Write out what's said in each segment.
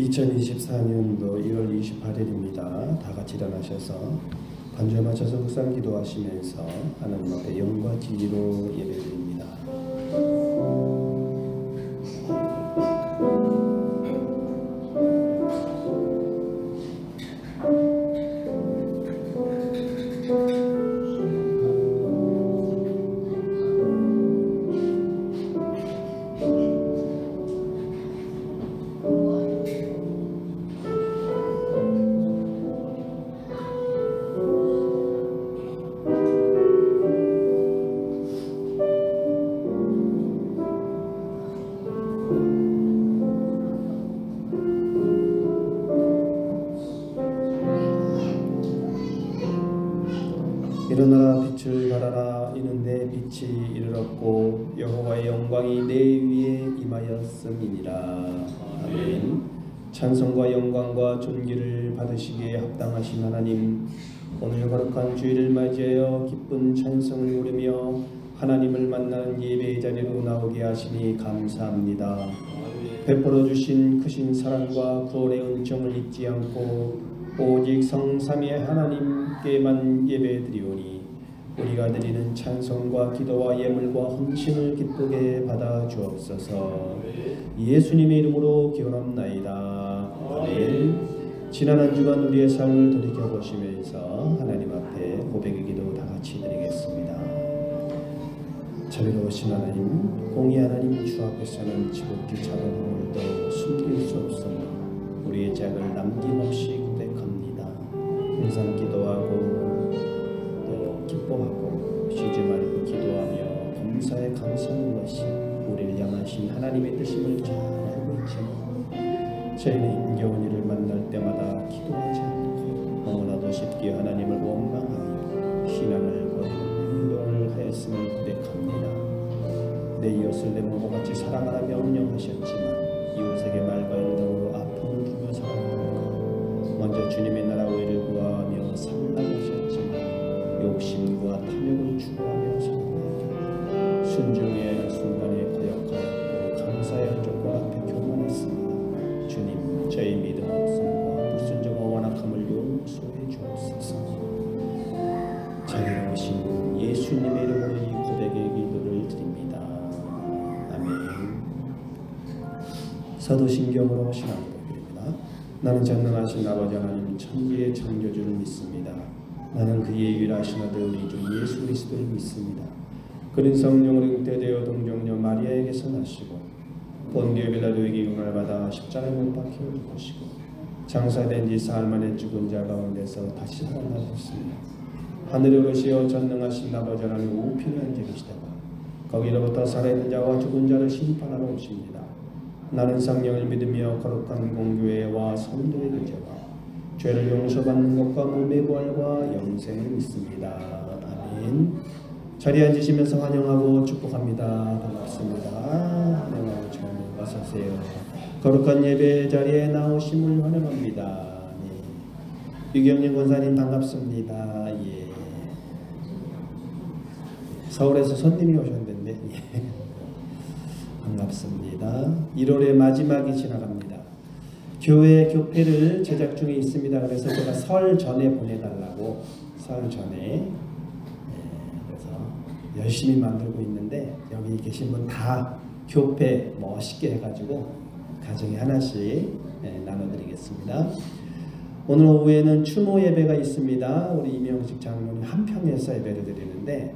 2024년도 1월 28일입니다. 다 같이 일어나셔서 반주에 맞춰서 묵상 기도하시면서 하나님 앞에 영과 진리로 예배드립니다. 일어나라 빛을 발하라 이는 내 빛이 이르렀고 여호와의 영광이 내 위에 임하였음이니라. 아멘. 찬송과 영광과 존귀를 받으시기에 합당하신 하나님, 오늘 거룩한 주일을 맞이하여 기쁜 찬송을 부르며 하나님을 만나는 예배의 자리로 나오게 하시니 감사합니다. 베풀어 주신 크신 사랑과 구원의 은총을 잊지 않고 오직 성삼위의 하나님께만 예배드리오니 우리가 드리는 찬송과 기도와 예물과 헌신을 기쁘게 받아 주옵소서. 예수님의 이름으로 기원합나이다. 아멘. 지난 한 주간 우리의 삶을 돌이켜보시면서 하나님 앞에 고백의 기도 다 같이 드리겠습니다. 자비로우신 하나님, 공의 하나님, 주 앞에서는 지극히 작은 허물도 숨길 수 없으며 우리의 짝을 남김없이 고백합니다. 항상 기도하고 또 기뻐하고 쉬지 말고 기도하며 범사에 감사하는 것이 우리를 향하신 하나님의 뜻임을 잘 알고 있지만 저희는 힘겨운 일을 만날 때마다 기도하지 않고 너무나도 쉽게 하나님을 원망하며 신앙을 버리는 행동을 하였음을 고백합니다. 내 이웃을 내 몸같이 사랑하라 명령하셨지만 이웃에게 말과 행동으로 아픔을 주며 살았다. 먼저 주님의 나라 의를 구하며 살라하셨지만 욕심과 탐욕을 추구하며 살았다. 순종의 순간에 거역하였고 감사의 조건 앞에 교만했습니다. 주님, 저희 믿음 없음과 불순종과 완악함을 용서해 주옵소서. 자비로우신 예수님의 이름으로 이 고백의 기도를 드립니다. 아멘. 사도신경으로 신앙고백입니다. 나는 전능하신 아버지 하나님 천지의 창조주를 믿습니다. 나는 그의 유일하신 아들 우리 주 예수 그리스도를 믿습니다. 그는 성령으로 잉태되어 동정녀 마리아에게서 나시고 본디오 빌라도에게 고난을 받아 십자가에 못 박혀 죽으시고 장사된 지 사흘 만에 죽은 자 가운데서 다시 살아나셨습니다. 하늘에 오르시어 전능하신 아버지 하나님 우편에 앉으시다가 거기로부터 살아있는 자와 죽은 자를 심판하러 오십니다. 나는 성령을 믿으며 거룩한 공교회와 성도의 교제와 죄를 용서받는 것과 몸의 부활과 영생을 믿습니다. 아멘. 자리에 앉으시면서 환영하고 축복합니다. 반갑습니다. 환영하고 축복합니다. 어서 오세요. 거룩한 예배 자리에 나오심을 환영합니다. 네. 유경림 권사님 반갑습니다. 예. 서울에서 손님이 오셨는데 예. 반갑습니다. 1월의 마지막이 지나갑니다. 교회 교패를 제작 중에 있습니다. 그래서 제가 설 전에 보내달라고 설 전에 그래서 열심히 만들고 있는데 여기 계신 분 다 교패 멋있게 해가지고 가정에 하나씩 나눠드리겠습니다. 오늘 오후에는 추모 예배가 있습니다. 우리 이명식 장로님 한평에서 예배를 드리는데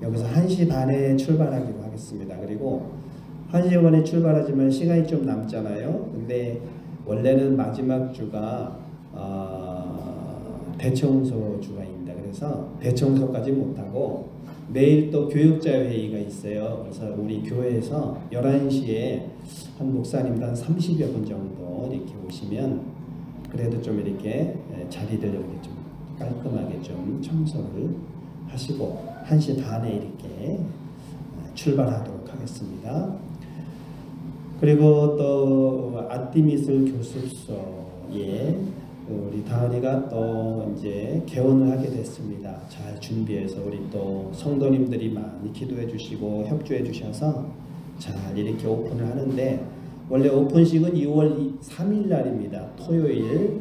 여기서 1시 반에 출발하기로 하겠습니다. 그리고 1시 반에 출발하지만 시간이 좀 남잖아요. 근데 원래는 마지막 주가 대청소 주간입니다. 그래서 대청소까지 못하고 내일 또 교육자회의가 있어요. 그래서 우리 교회에서 11시에 한 목사님들 한 30여 분 정도 이렇게 오시면 그래도 좀 이렇게 자리를 이렇게 좀 깔끔하게 좀 청소를 하시고 1시 반에 이렇게 출발하도록 하겠습니다. 그리고 또 아띠미술 교습소에 우리 다은이가 또 이제 개원을 하게 됐습니다. 잘 준비해서 우리 또 성도님들이 많이 기도해 주시고 협조해 주셔서 잘 이렇게 오픈을 하는데 원래 오픈식은 2월 3일 날입니다. 토요일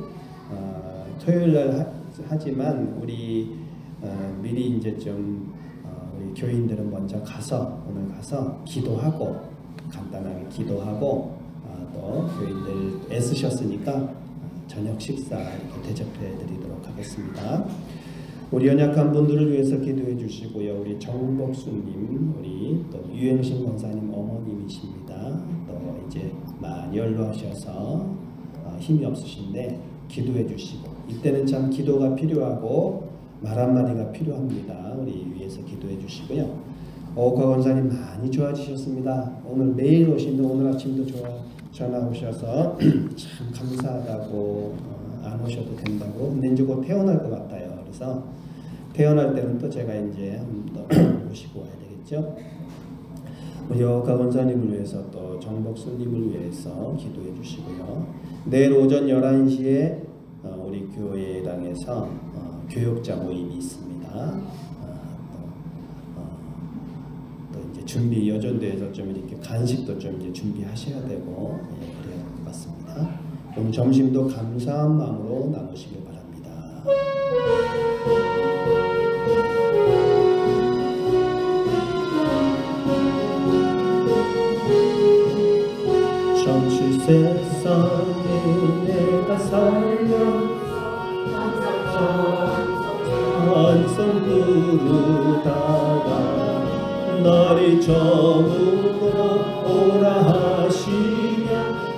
날 하지만 우리 미리 이제 좀 우리 교인들은 먼저 오늘 가서 기도하고 간단하게 기도하고 또 교인들 애쓰셨으니까 저녁 식사 이렇게 대접해 드리도록 하겠습니다. 우리 연약한 분들을 위해서 기도해 주시고요. 우리 정복수님, 우리 또 유행신 권사님 어머님이십니다. 또 이제 많이 연로하셔서 힘이 없으신데 기도해 주시고, 이때는 참 기도가 필요하고 말 한마디가 필요합니다. 우리 위해서 기도해 주시고요. 오카 권사님 많이 좋아지셨습니다. 오늘 매일 오시는데 오늘 아침도 전화 오셔서 참 감사하다고 안 오셔도 된다고. 근데 이제 곧 퇴원할 것 같아요. 그래서 퇴원할 때는 또 제가 이제 한 번 더 모시고 와야 되겠죠. 우리 오카 권사님을 위해서 또 정복수님을 위해서 기도해 주시고요. 내일 오전 11시에 우리 교회당에서 교육자 모임이 있습니다. 또 이제 준비 여전도에서 좀 이렇게 간식도 좀 이제 준비하셔야 되고 그래야 할 것 같습니다. 오늘 점심도 감사한 마음으로 나누시길 바랍니다. 잠시 세상에 내가 살면 한성 부르다가 날이 저물어 오라 하시면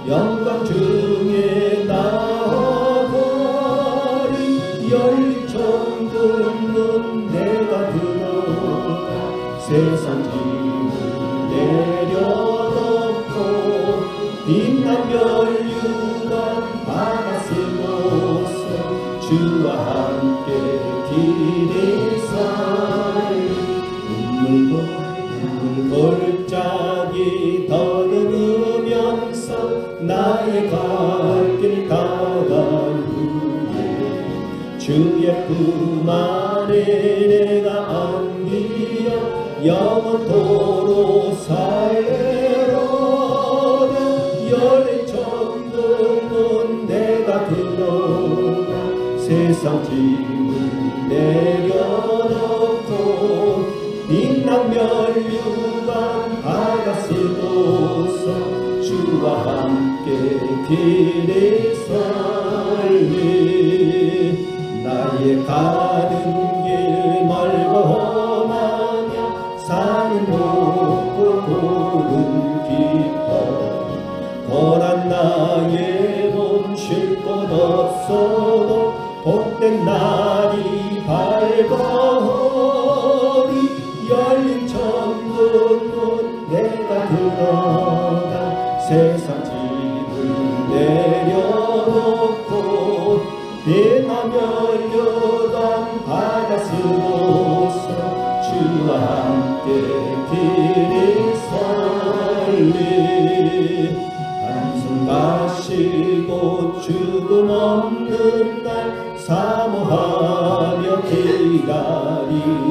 영광 중에 나와버리 열린 천국문 내가 들어가 세상 짐을 내려놓고 빛난 멸류관 바다 쓰고서 주와 함께 길이 살리 눈물골짜기 더듬으면서 나의 갈 길 가간 후에 주의 품 안에 내가 안기어 영원토록 살래로다. 열린 천국문 내가 들어가 세상 짐을 내려놓고 빛난 멸류관 바다 쓰고서 주와 함께 길이 살리. 나의 가는 길 멀고 마냐 산은 높고 돌은 깊어 고난 나의 몸 쉴 곳 없어도 복된 날이 밝아오리. 열린 천국문 내가 들어가 세상 짐을 내려놓고 빛나 멸류관 바다 쓰고서 주와 함께 길이 살리. 한숨 마시고 죽음 없는 날 사모하며 기다리니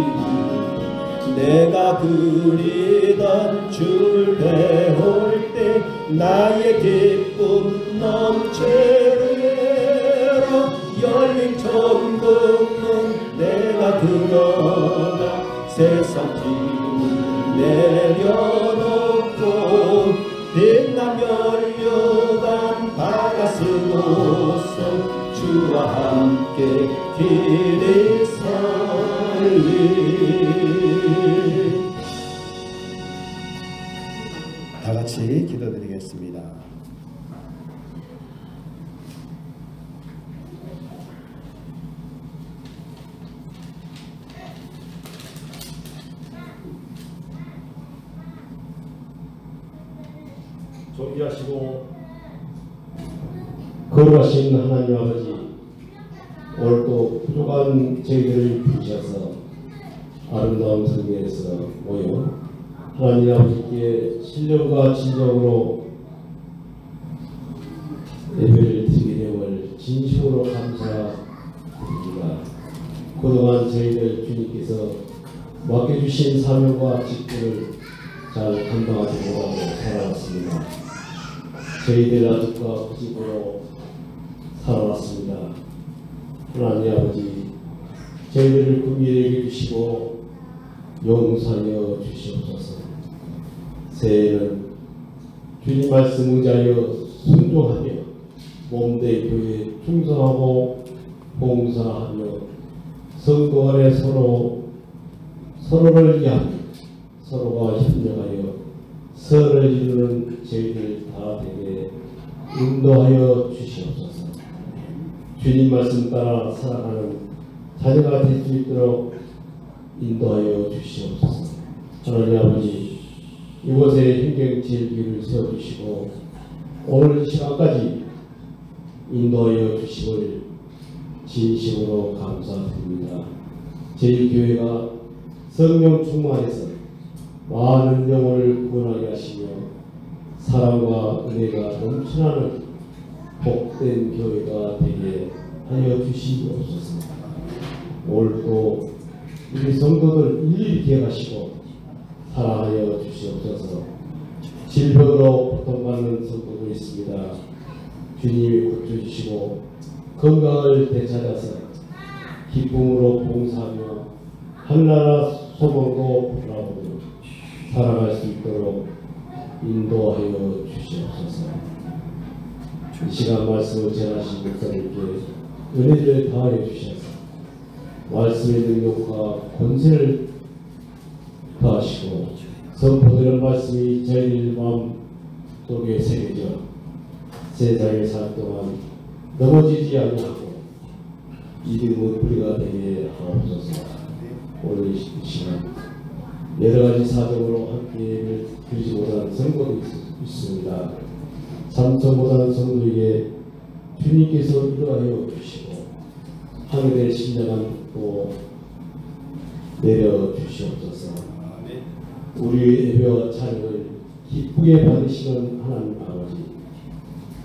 내가 그리던 주를 배울 때 나의 기쁨 넘치리라. 열린 천국문 내가 들어가 세상 짐을 내려놓고 빛난 멸류관 바다 쓰고서 주와 함께 길이 살리. 다 같이 기도드리겠습니다. 존귀하시고 거룩하신 하나님 아버지, 오늘도 부족한 저희들을 부르셔서 아름다운 성경에서 모여 하나님 아버지께 신령과 진정으로 예배를 드리게 됨을 진심으로 감사드립니다. 그동안 저희들 주님께서 맡겨주신 사명과 직분을 잘 감당하지 못하고 살아왔습니다. 저희들 아들과 그 집으로 살아왔습니다. 하나님 아버지, 저희들을 긍휼히 여기시고 용서하여 주시옵소서. 새해에는 주님 말씀 의지하여 순종하며 몸대 교회에 충성하고 봉사하며 성도 안에 서로를 위하여 서로가 협력하여 선을 이루는 저희들 다 되게 인도하여 주시옵소서. 주님 말씀 따라 살아가는 자녀가 될 수 있도록 인도하여 주시옵소서. 하나님 아버지, 이곳에 행정지혜를 세워주시고 오늘 시간까지 인도하여 주심을 진심으로 감사드립니다. 저희 교회가 성령 충만해서 많은 영혼을 구원하게 하시며 사랑과 은혜가 넘쳐나는 복된 교회가 되게 하여 주시옵소서. 오늘도 우리 성도들 일일이 기억하시고 사랑하여 주시옵소서. 질병으로 고통받는 성도도 있습니다. 주님이 고쳐주시고 건강을 되찾아서 기쁨으로 봉사하며 하늘나라 소망도 바라보며 살아갈 수 있도록 인도하여 주시옵소서. 이 시간 말씀을 전하신 목사님께 은혜를 다하여 주셔서 말씀의 능력과 권세를 더하시고 선포되는 말씀이 저희 마음 속에 새겨져 세상에 살 동안 넘어지지 아니하고 믿음의 뿌리가 되게 하옵소서. 오늘 이 시간 여러 가지 사정으로 함께 드리지 못한 성도도 있습니다. 참석 못한 성도에게 주님께서 인도하여 주시고 하늘의 신령한 또 내려 주시옵소서. 우리 예배와 찬양을 기쁘게 받으시는 하나님 아버지,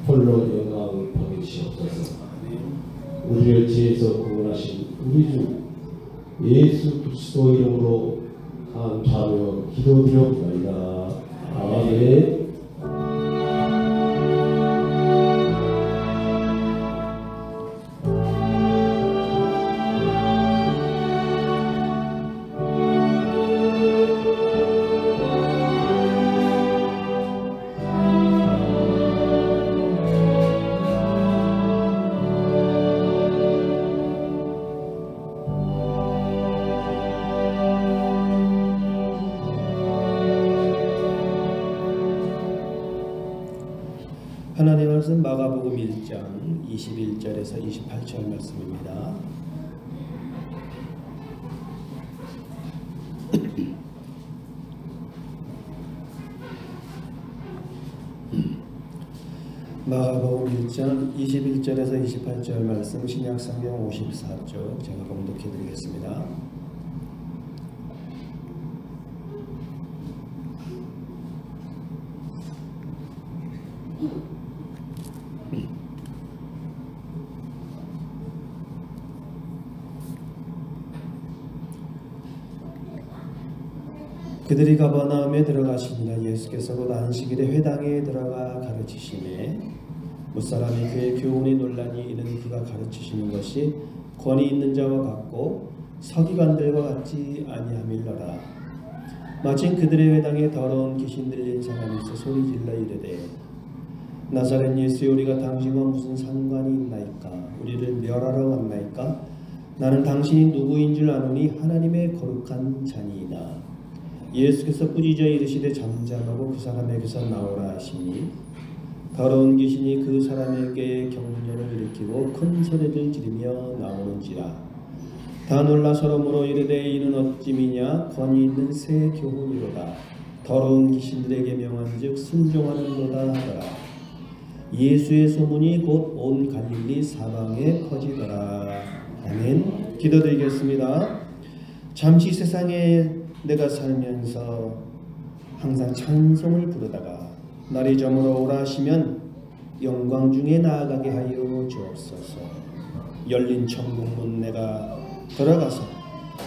홀로 영광을 받으시옵소서. 우리를 죄에서 구원하신 우리 주 예수 그리스도 이름으로 감사하며 기도드려옵나이다. 아멘. 하나님의 말씀 마가복음 1장 21절에서 28절 말씀입니다. 마가복음 1장 21절에서 28절 말씀 신약성경 54쪽 제가 봉독해 드리겠습니다. 그들이 가버나움에 들어가시니라. 예수께서 곧 안식일에 회당에 들어가 가르치시매 무사람이 그의 교훈이 논란이 이르니 그가 가르치시는 것이 권위 있는 자와 같고 서기관들과 같지 아니함일러라. 마침 그들의 회당에 더러운 귀신 들린 사람이 있어 소리질러 이르되 나사렛 예수여, 우리가 당신과 무슨 상관이 있나이까? 우리를 멸하러 왔나이까? 나는 당신이 누구인 줄 아노니 하나님의 거룩한 자니이다. 예수께서 꾸짖어 이르시되 잠잠하고 그 사람에게서 나오라 하시니 더러운 귀신이 그 사람에게 경련을 일으키고 큰 소리를 지르며 나오는지라. 다 놀라 서로 물어 이르되 이는 어찌미냐? 권위 있는 새 교훈이로다. 더러운 귀신들에게 명한즉 순종하는도다 하더라. 예수의 소문이 곧 온 갈릴리 사방에 퍼지더라. 아멘. 기도드리겠습니다. 잠시 세상에 내가 살면서 항상 찬송을 부르다가 날이 저물어 오라 하시면 영광 중에 나아가게 하여 주옵소서. 열린 천국문 내가 들어가서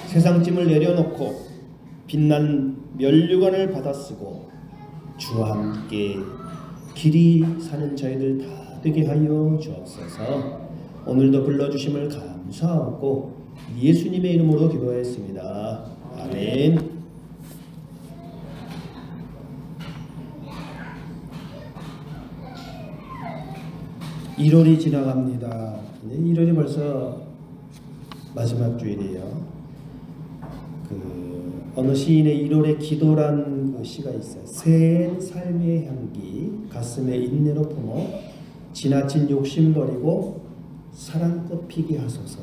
세상짐을 내려놓고 빛난 면류관을 받아 쓰고 주와 함께 길이 사는 저희들 다 되게 하여 주옵소서. 오늘도 불러주심을 감사하고 예수님의 이름으로 기도했습니다. 아멘. (1월이) 지나갑니다. 1월이 벌써 마지막 주일이에요. 어느 시인의 1월의 기도란 그 시가 있어요. 새엔 삶의 향기 가슴에 인내로 품어 지나친 욕심 버리고 사랑꽃 피게 하소서.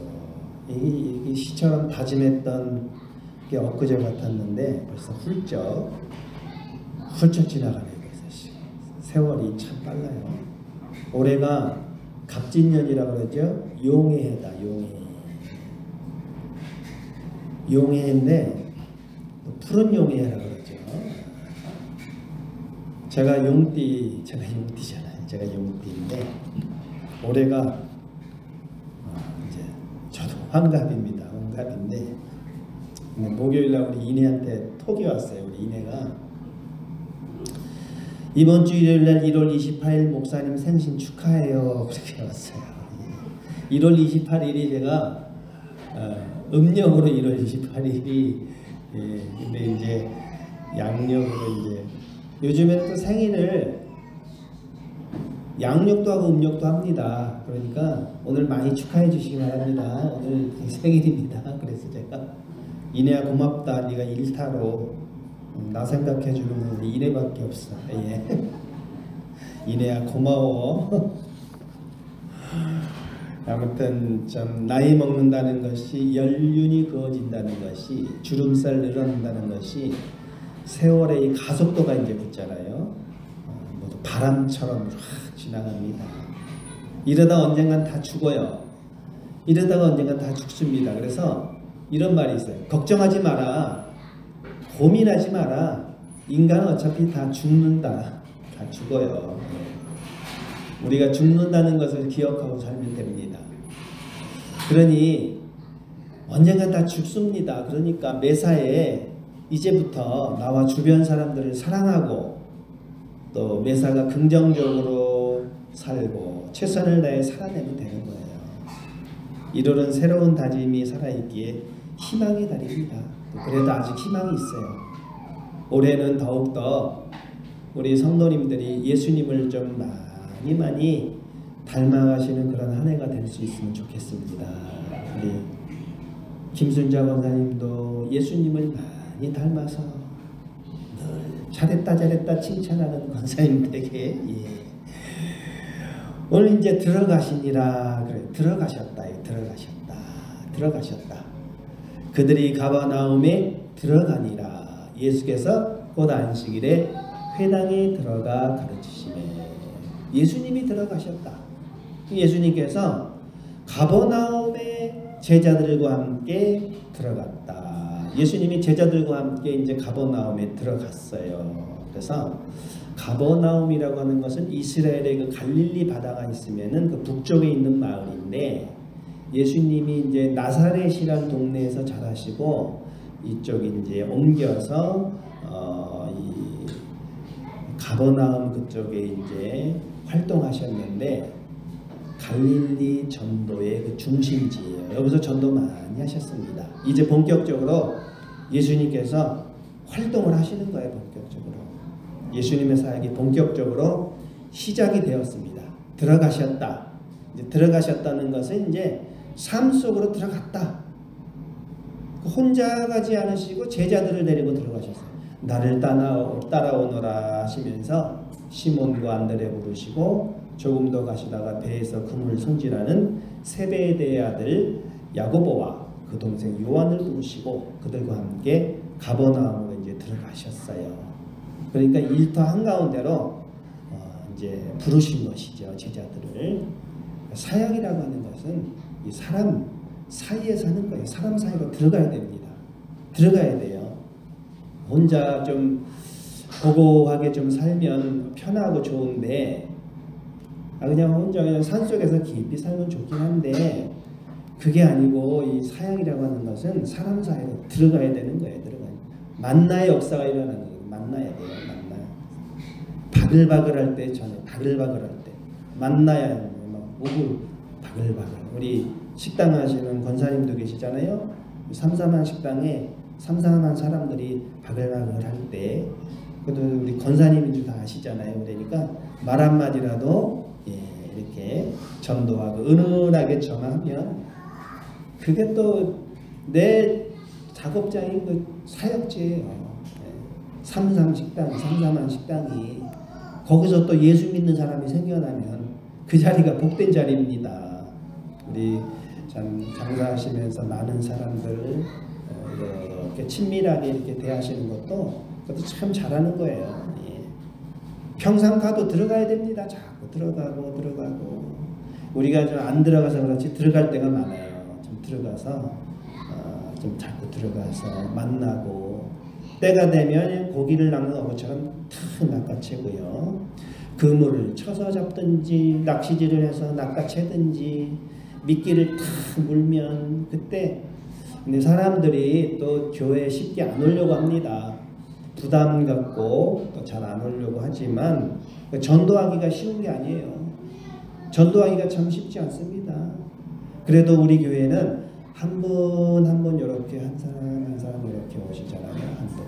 이 시처럼 다짐했던 게 엊그제 같았는데 벌써 훌쩍 지나가네요. 세월이 참 빨라요. 올해가 갑진년이라고 그러죠. 용해다. 용해인데 푸른 용해라고 그러죠. 제가 용띠잖아요. 제가 용띠인데 올해가 이제 저도 환갑입니다. 환갑인데 목요일날 우리 이내한테 톡이 왔어요. 우리 이내가 이번 주 일요일날 1월 28일 목사님 생신 축하해요. 그렇게 왔어요. 1월 28일이 제가 음력으로 1월 28일이 근데 이제 양력으로 이제 요즘에는 또 생일을 양력도 하고 음력도 합니다. 그러니까 오늘 많이 축하해 주시기 바랍니다. 오늘 생일입니다. 그래서 제가 이내야 고맙다. 네가 일타로 나 생각해 주는 이내밖에 없어. 예. 이내야 고마워. 아무튼 좀 나이 먹는다는 것이 연륜이 그어진다는 것이 주름살 늘어난다는 것이 세월의 이 가속도가 이제 붙잖아요. 모두 바람처럼 확 지나갑니다. 이러다 언젠간 다 죽어요. 이러다가 언젠간 다 죽습니다. 그래서 이런 말이 있어요. 걱정하지 마라. 고민하지 마라. 인간은 어차피 다 죽는다. 다 죽어요. 우리가 죽는다는 것을 기억하고 살면 됩니다. 그러니 언젠가 다 죽습니다. 그러니까 매사에 이제부터 나와 주변 사람들을 사랑하고 또 매사가 긍정적으로 살고 최선을 다해 살아내면 되는 거예요. 1월은 새로운 다짐이 살아있기에 희망의 달입니다. 그래도 아직 희망이 있어요. 올해는 더욱더 우리 성도님들이 예수님을 좀 많이 닮아가시는 그런 한 해가 될 수 있으면 좋겠습니다. 우리 김순자 권사님도 예수님을 많이 닮아서 늘 잘했다 칭찬하는 권사님들에게 오늘 이제 들어가시니라. 그래, 들어가셨다. 그들이 가버나움에 들어가니라. 예수께서 곧 안식일에 회당에 들어가 가르치시매. 예수님이 들어가셨다. 예수님께서 가버나움에 제자들과 함께 들어갔다. 예수님이 제자들과 함께 이제 가버나움에 들어갔어요. 그래서 가버나움이라고 하는 것은 이스라엘의 그 갈릴리 바다가 있으면은 그 북쪽에 있는 마을인데 예수님이 이제 나사렛이라는 동네에서 자라시고 이쪽 이제 옮겨서 이 가버나움 그쪽에 이제 활동하셨는데 갈릴리 전도의 그 중심지예요. 여기서 전도 많이 하셨습니다. 이제 본격적으로 예수님께서 활동을 하시는 거예요. 본격적으로 예수님의 사역이 본격적으로 시작이 되었습니다. 들어가셨다. 이제 들어가셨다는 것은 이제 삶 속으로 들어갔다. 혼자 가지 않으시고 제자들을 데리고 들어가셨어요. 나를 따라오너라 하시면서 시몬과 안드레 부르시고 조금 더 가시다가 배에서 그물 손질하는 세베대의 아들 야고보와 그 동생 요한을 부르시고 그들과 함께 가버나움으로 이제 들어가셨어요. 그러니까 일터 한가운데로 이제 부르신 것이죠. 제자들을. 사역이라고 하는 것은 이 사람 사이에 사는 거예요. 사람 사이로 들어가야 됩니다. 들어가야 돼요. 혼자 좀 고고하게 좀 살면 편하고 좋은데 그냥 혼자 그냥 산속에서 깊이 살면 좋긴 한데 그게 아니고 이 사역이라고 하는 것은 사람 사이로 들어가야 되는 거예요. 들어가야. 만나의 역사가 일어나는 거예요. 만나야 돼요. 바글바글할 때 전에 바글바글할 때 만나야 막 목을 바글바글. 우리 식당 하시는 권사님도 계시잖아요. 삼삼한 식당에 삼삼한 사람들이 바글바글할 때, 그래도 우리 권사님인지 다 아시잖아요. 그러니까 말 한마디라도 이렇게 전도하고 은은하게 전하면 그게 또 내 작업장인 그 사역지예요. 삼삼한 식당이 거기서 또 예수 믿는 사람이 생겨나면 그 자리가 복된 자리입니다. 우리 참 장사하시면서 많은 사람들 이렇게 친밀하게 이렇게 대하시는 것도 그것도 참 잘하는 거예요. 평상가도 들어가야 됩니다. 자꾸 들어가고 우리가 좀 안 들어가서 그렇지 들어갈 때가 많아요. 좀 들어가서 좀 자꾸 들어가서 만나고 때가 되면 고기를 낚는 어부처럼 탁 낚아채고요. 그물을 쳐서 잡든지 낚시질을 해서 낚아채든지 미끼를 탁 물면 그때 근데 사람들이 또 교회에 쉽게 안 오려고 합니다. 부담 갖고 또 잘 안 오려고 하지만 전도하기가 쉬운 게 아니에요. 전도하기가 참 쉽지 않습니다. 그래도 우리 교회는 한 분 한 분 이렇게 한 사람 이렇게 오시잖아요. 한 분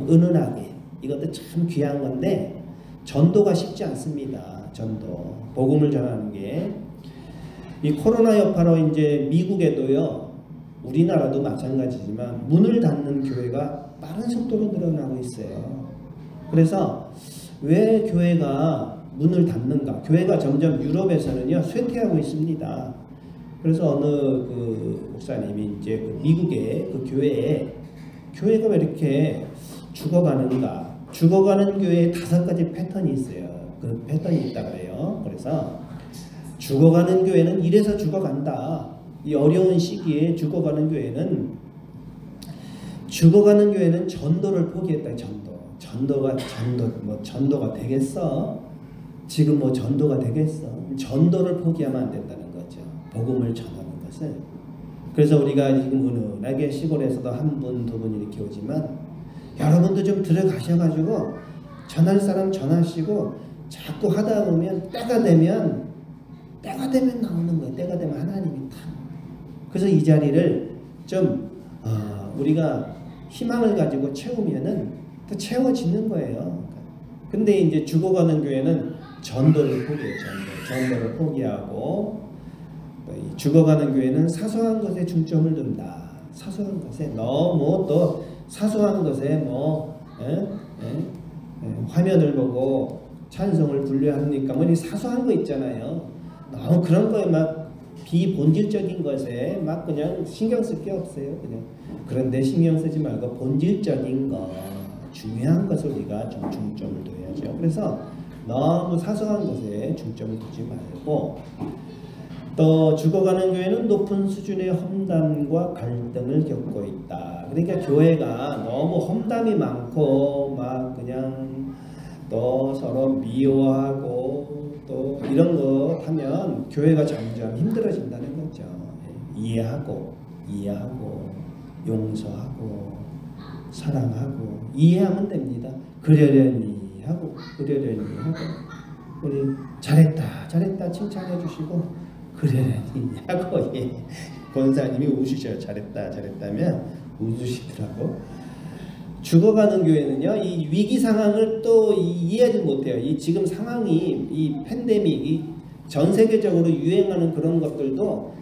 은은하게 이것도 참 귀한 건데 전도가 쉽지 않습니다. 전도 복음을 전하는 게 이 코로나 여파로 이제 미국에도요. 우리나라도 마찬가지지만 문을 닫는 교회가 빠른 속도로 늘어나고 있어요. 그래서 왜 교회가 문을 닫는가? 교회가 점점 유럽에서는요 쇠퇴하고 있습니다. 그래서 어느 그 목사님이 이제 그 미국의 그 교회가 왜 이렇게 죽어가는가? 죽어가는 교회에 5가지 패턴이 있어요. 그 패턴이 있다 그래요. 그래서 죽어가는 교회는 이래서 죽어간다. 이 어려운 시기에 죽어가는 교회는 전도를 포기했다. 전도가 되겠어? 지금 뭐 전도가 되겠어? 전도를 포기하면 안 된다는 거죠. 복음을 전하는 것을. 그래서 우리가 지금 은은하게 시골에서도 한 분, 두 분 이렇게 오지만 여러분도 좀 들어가셔가지고 전할 사람 전하시고 자꾸 하다 보면 때가 되면 나오는 거예요. 때가 되면 하나님이 다. 그래서 이 자리를 좀 우리가 희망을 가지고 채우면은 또 채워지는 거예요. 근데 이제 죽어가는 교회는 전도를 포기해요. 전도를 포기하고 죽어가는 교회는 사소한 것에 중점을 둔다. 사소한 것에 너무 또 사소한 것에 화면을 보고 찬송을 불려합니까? 뭐 이 사소한 거 있잖아요. 너무 그런 거에 막 비본질적인 것에 막 그냥 신경 쓸 게 없어요. 그냥 그런데 신경 쓰지 말고 본질적인 거, 중요한 것을 우리가 좀 중점을 둬야죠. 그래서 너무 사소한 것에 중점을 두지 말고 또 죽어가는 교회는 높은 수준의 험담과 갈등을 겪고 있다. 그러니까 교회가 너무 험담이 많고 막 그냥 또 서로 미워하고 또 이런 거 하면 교회가 점점 힘들어진다는 거죠. 이해하고 용서하고 사랑하고 이해하면 됩니다. 그러려니 하고 우리 잘했다 칭찬해 주시고 그러려니 하고 권사님이 웃으셔요. 잘했다면 웃으시더라고. 죽어가는 교회는요, 이 위기 상황을 또 이해하지 못해요. 이 지금 상황이, 이 팬데믹, 이 전 세계적으로 유행하는 그런 것들도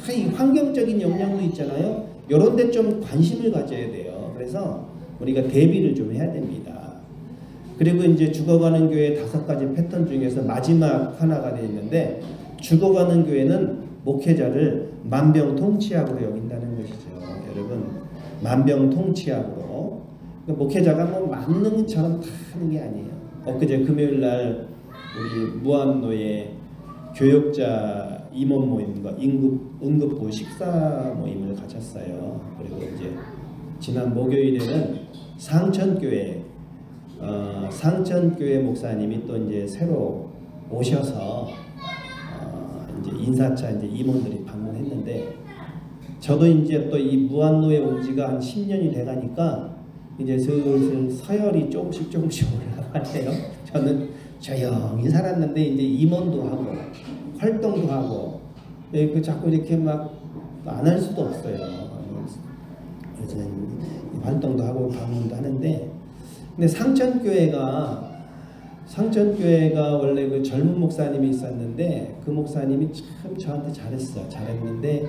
다 이 환경적인 영향도 있잖아요. 이런 데 좀 관심을 가져야 돼요. 그래서 우리가 대비를 좀 해야 됩니다. 그리고 이제 죽어가는 교회 5가지 패턴 중에서 마지막 하나가 되어 있는데, 죽어가는 교회는 목회자를 만병통치약으로 여긴다는 것이죠. 여러분, 만병통치약으로. 목회자가 뭐 만능처럼 다 하는 게 아니에요. 엊그제 금요일날 우리 무안노예 교역자 임원 모임과 응급부 식사 모임을 가졌어요. 그리고 이제 지난 목요일에는 상천교회 목사님이 또 이제 새로 오셔서 이제 인사차 이제 임원들이 방문했는데, 저도 이제 또 이 무안노에 온 지가 한 10년이 돼가니까 이제 슬슬 서열이 조금씩 올라가네요. 저는 조용히 살았는데 이제 임원도 하고 활동도 하고 그 자꾸 이렇게 막 안 할 수도 없어요. 그래서 활동도 하고 방문도 하는데, 근데 상천교회가 원래 그 젊은 목사님이 있었는데 그 목사님이 참 저한테 잘했는데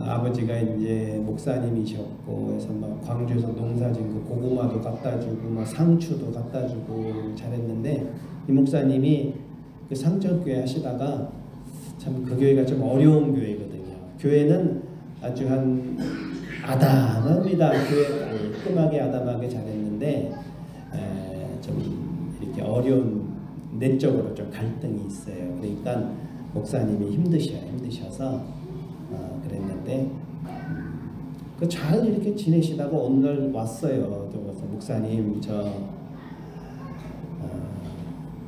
아버지가 이제 목사님이셨고 해서 막 광주에서 농사짓고 고구마도 갖다 주고 막 상추도 갖다 주고 잘했는데, 이 목사님이 그 상천교회 하시다가 참 그 교회가 좀 어려운 교회거든요. 교회는 아주 아담합니다. 교회 깔끔하게 아담하게 잘했는데 좀 이렇게 어려운 내적으로 좀 갈등이 있어요. 그러니까 목사님이 힘드셔서 그랬는데 그 잘 이렇게 지내시다가 어느 날 왔어요. 그래서 목사님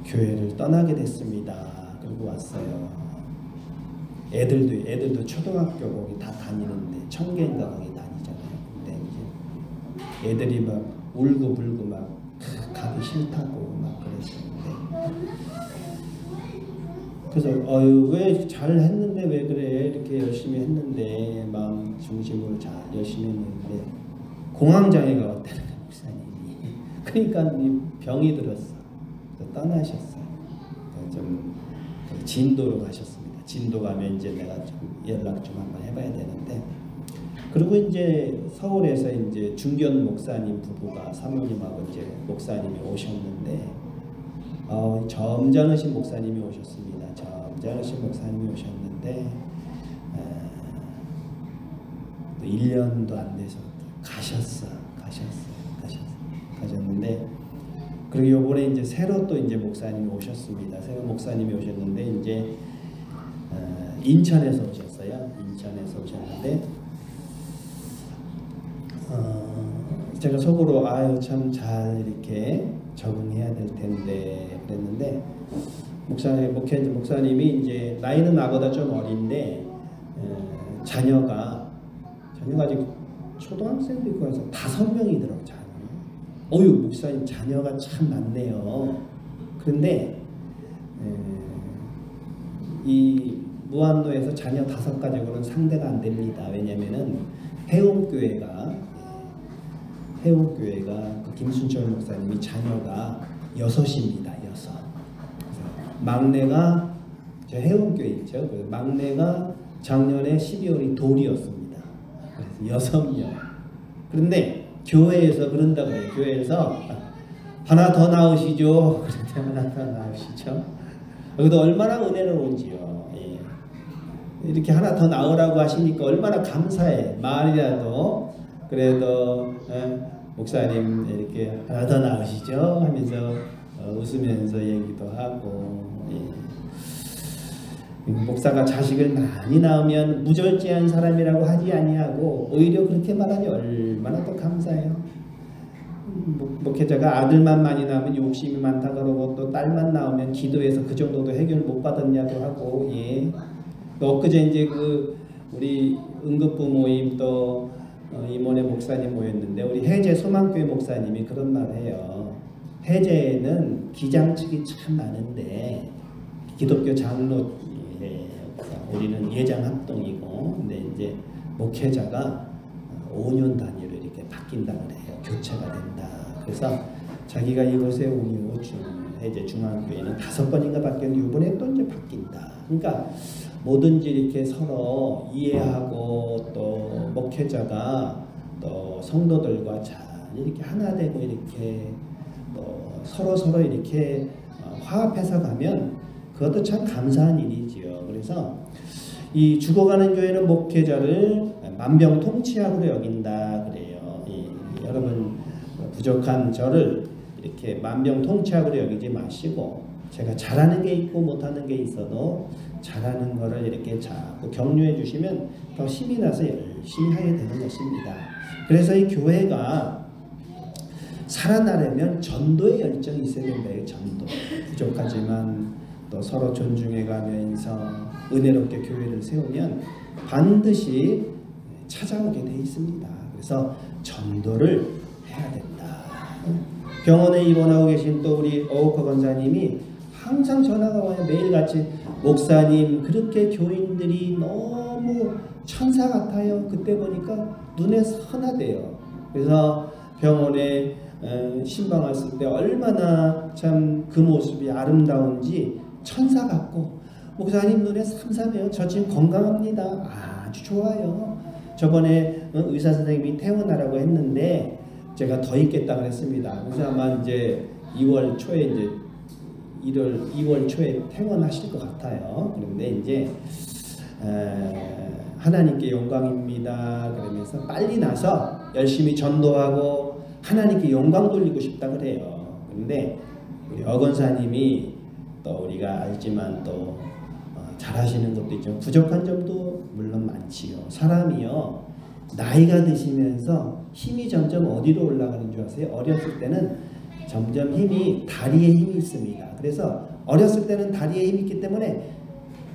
교회를 떠나게 됐습니다. 그리고 왔어요. 애들도 초등학교 거기 다 다니는데 청계인가 거기 다니잖아요. 근데 이제 애들이 막 울고불고 막 가기 싫다고 막 그랬었는데, 그래서 왜 잘했는데 왜 그래, 이렇게 열심히 했는데 마음 중심으로 잘 열심히 했는데 공황장애가 왔다는 거예요, 목사님이. 그러니까 병이 들었어. 떠나셨어요. 좀 진도로 가셨습니다. 진도 가면 이제 내가 좀 연락 좀 한번 해봐야 되는데, 그리고 이제 서울에서 이제 중견 목사님 부부가 사모님하고 이제 목사님이 오셨는데 점잖으신 목사님이 오셨습니다. 점잖으신 목사님이 오셨는데 1년도 안 돼서 가셨는데, 그리고 요번에 이제 새로 또 이제 목사님이 오셨습니다. 새로 목사님이 오셨는데 이제 인천에서 오셨어요. 인천에서 오셨는데 제가 속으로 참 잘 이렇게 적응해야 될 텐데 그랬는데, 목사님이 이제 나이는 나보다 좀 어린데 자녀가 아직 초등학생도 있고 해서 5명이더라고요. 자녀. 목사님 자녀가 참 많네요. 그런데 이 무안로에서 자녀 5가족으로는 상대가 안 됩니다. 왜냐면은 해운교회가 그 김순철 목사님이 자녀가 6입니다. 6. 막내가 저 해운교회 있죠. 그 막내가 작년에 12월이 돌이었습니다. 그래서 6명. 그런데 교회에서 그런다고 해요. 교회에서 하나 더 낳으시죠. 그런데 하나 더 낳으시죠. 여기도 얼마나 은혜로운지요. 이렇게 하나 더 낳으라고 하시니까 얼마나 감사해. 말이라도 그래도 목사님 이렇게 하나 더 낳으시죠 하면서 웃으면서 얘기도 하고, 목사가 자식을 많이 낳으면 무절제한 사람이라고 하지 아니하고 오히려 그렇게 말하니 얼마나 더 감사해요. 목회자가 아들만 많이 낳으면 욕심이 많다 그러고, 또 딸만 낳으면 기도해서 그 정도도 해결 못 받았냐고 하고, 엊그제 이제 우리 응급부 모임 또 임원회 목사님 모였는데 우리 해제 소망교회 목사님이 그런 말을 해요. 해제는 기장측이 참 많은데 기독교 장로 우리는 예장 합동이고, 근데 이제 목회자가 5년 단위로 이렇게 바뀐다 그래요. 교체가 된다. 그래서 자기가 이곳에 온 이후 해제 중앙교회는 5번인가 바뀌었는데 이번에 또 이제 바뀐다. 그러니까 뭐든지 이렇게 서로 이해하고, 또 목회자가 또 성도들과 잘 이렇게 하나 되고 이렇게 또 서로 이렇게 화합해서 가면 그것도 참 감사한 일이지요. 그래서 이 죽어가는 교회는 목회자를 만병통치약으로 여긴다 그래요. 여러분 부족한 저를 이렇게 만병통치약으로 여기지 마시고, 제가 잘하는 게 있고 못하는 게 있어도 잘하는 거를 이렇게 자꾸 격려해 주시면 더 힘이 나서 열심히 하게 되는 것입니다. 그래서 이 교회가 살아나려면 전도의 열정이 있어야 된다. 전도. 부족하지만 또 서로 존중해 가면서 은혜롭게 교회를 세우면 반드시 찾아오게 돼 있습니다. 그래서 전도를 해야 된다. 병원에 입원하고 계신 또 우리 어우커 권사님이 항상 전화가 와요. 매일같이 목사님 그렇게 교인들이 너무 천사 같아요. 그때 보니까 눈에 선하대요. 그래서 병원에 신방 왔을 때 얼마나 참 그 모습이 아름다운지 천사 같고 목사님 눈에 삼삼해요. 저 지금 건강합니다. 아주 좋아요. 저번에 의사 선생님이 퇴원하라고 했는데 제가 더 있겠다 그랬습니다. 그래서 아마 이제 2월 초에 이제 2월 초에 퇴원하실 것 같아요. 그런데 이제 하나님께 영광입니다. 그러면서 빨리 나서 열심히 전도하고 하나님께 영광 돌리고 싶다 그래요. 그런데 우리 어건사님이 또 우리가 알지만 또 잘하시는 것도 있지만 부족한 점도 물론 많지요. 사람이요 나이가 드시면서 힘이 점점 어디로 올라가는 줄 아세요? 어렸을 때는 점점 힘이 다리에 힘이 있습니다. 그래서 어렸을 때는 다리에 힘이 있기 때문에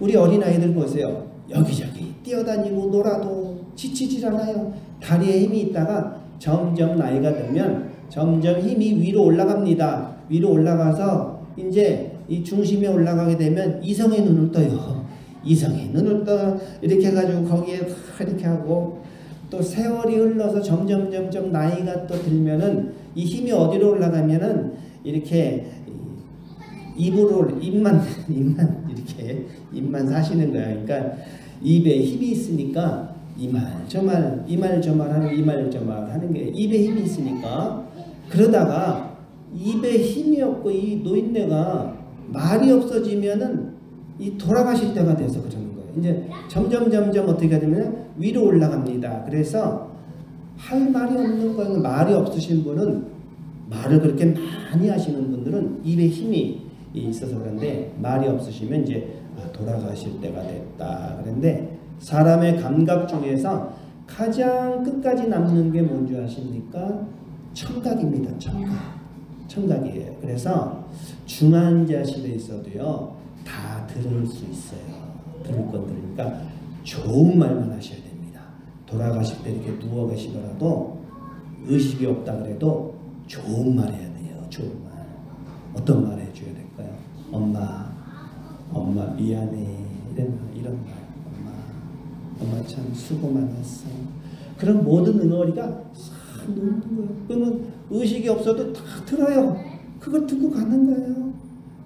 우리 어린아이들 보세요. 여기저기 뛰어다니고 놀아도 지치질 않아요. 다리에 힘이 있다가 점점 나이가 들면 점점 힘이 위로 올라갑니다. 위로 올라가서 이제 이 중심에 올라가게 되면 이성의 눈을 떠요. 이성의 눈을 떠 이렇게 해가지고 거기에 이렇게 하고 또 세월이 흘러서 점점 나이가 또 들면은 이 힘이 어디로 올라가면은 이렇게 입으로 입만 사시는 거야. 그러니까 입에 힘이 있으니까 이 말 저 말 하는 게 입에 힘이 있으니까 그러다가 입에 힘이 없고 이 노인네가 말이 없어지면은 이 돌아가실 때가 돼서 그러는 거예요. 이제 점점 어떻게 되면 위로 올라갑니다. 그래서 할 말이 없는 거예요. 말이 없으신 분은 말을 그렇게 많이 하시는 분들은 입에 힘이 있어서 그런데 말이 없으시면 이제 돌아가실 때가 됐다. 그런데 사람의 감각 중에서 가장 끝까지 남는 게 뭔지 아십니까? 청각입니다. 청각이에요. 그래서 중환자실에 있어도요 다 들을 수 있어요. 들을 건 들으니까 좋은 말만 하셔야 됩니다. 돌아가실 때 이렇게 누워 계시더라도 의식이 없다 그래도 좋은 말 해야 돼요. 좋은 말. 어떤 말 해줘야 될까요? 엄마 미안해. 이런 말. 엄마 참 수고 많았어. 그런 모든 응어리가 싹 놓는 거예요. 그러면 의식이 없어도 다 들어요. 그걸 듣고 가는 거예요.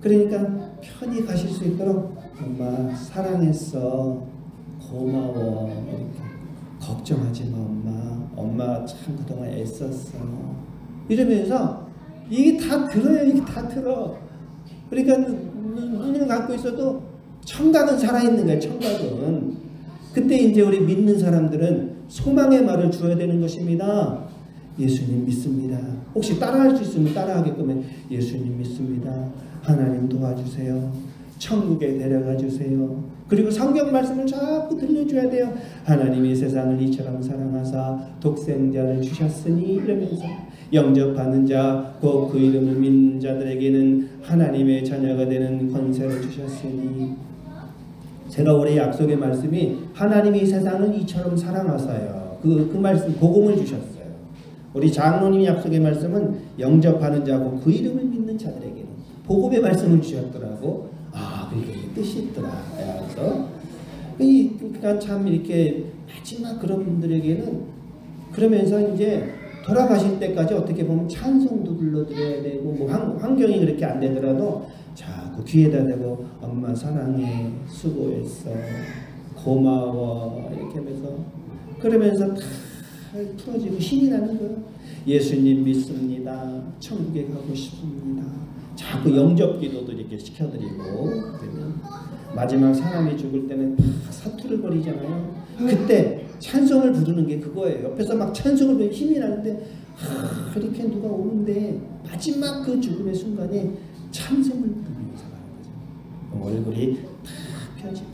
그러니까 편히 가실 수 있도록 엄마 사랑했어. 고마워. 이렇게 걱정하지 마 엄마 참 그동안 애썼어. 이러면서 이게 다 들어요. 이게 다 들어. 그러니까 눈을 감고 있어도 청각은 살아있는 거예요. 청각은. 그때 이제 우리 믿는 사람들은 소망의 말을 줘야 되는 것입니다. 예수님 믿습니다. 혹시 따라할 수 있으면 따라하게끔 예수님 믿습니다. 하나님 도와주세요. 천국에 데려가 주세요. 그리고 성경 말씀을 자꾸 들려줘야 돼요. 하나님이 세상을 이처럼 사랑하사 독생자를 주셨으니 이러면서 영접하는 자 곧 그 이름을 믿는 자들에게는 하나님의 자녀가 되는 권세를 주셨으니 제가 올해 약속의 말씀이 하나님이 세상을 이처럼 사랑하사요. 그 말씀 복음을 주셨어요. 우리 장로님 약속의 말씀은 영접하는 자고 그 이름을 믿는 자들에게는 복음의 말씀을 주셨더라고. 그게 뜻이 있더라. 그래서 그러니까 참 이렇게 마지막 그런 분들에게는 그러면서 이제 돌아가실 때까지 어떻게 보면 찬송도 불러드려야 되고 뭐 환경이 그렇게 안 되더라도 자꾸 귀에다 대고 엄마 사랑해 수고했어 고마워 이렇게 하면서 그러면서 다 풀어지고 힘이 나는 거예요. 예수님 믿습니다. 천국에 가고 싶습니다. 자꾸 영접기도도 이렇게 시켜드리고 그러면 마지막 사람이 죽을 때는 다 사투를 벌이잖아요. 그때 찬송을 부르는 게 그거예요. 옆에서 막 찬송을 부르면 힘이 나는데 이렇게 누가 오는데 마지막 그 죽음의 순간에 찬송을 부르면서 가는 거죠. 얼굴이 다 펴지고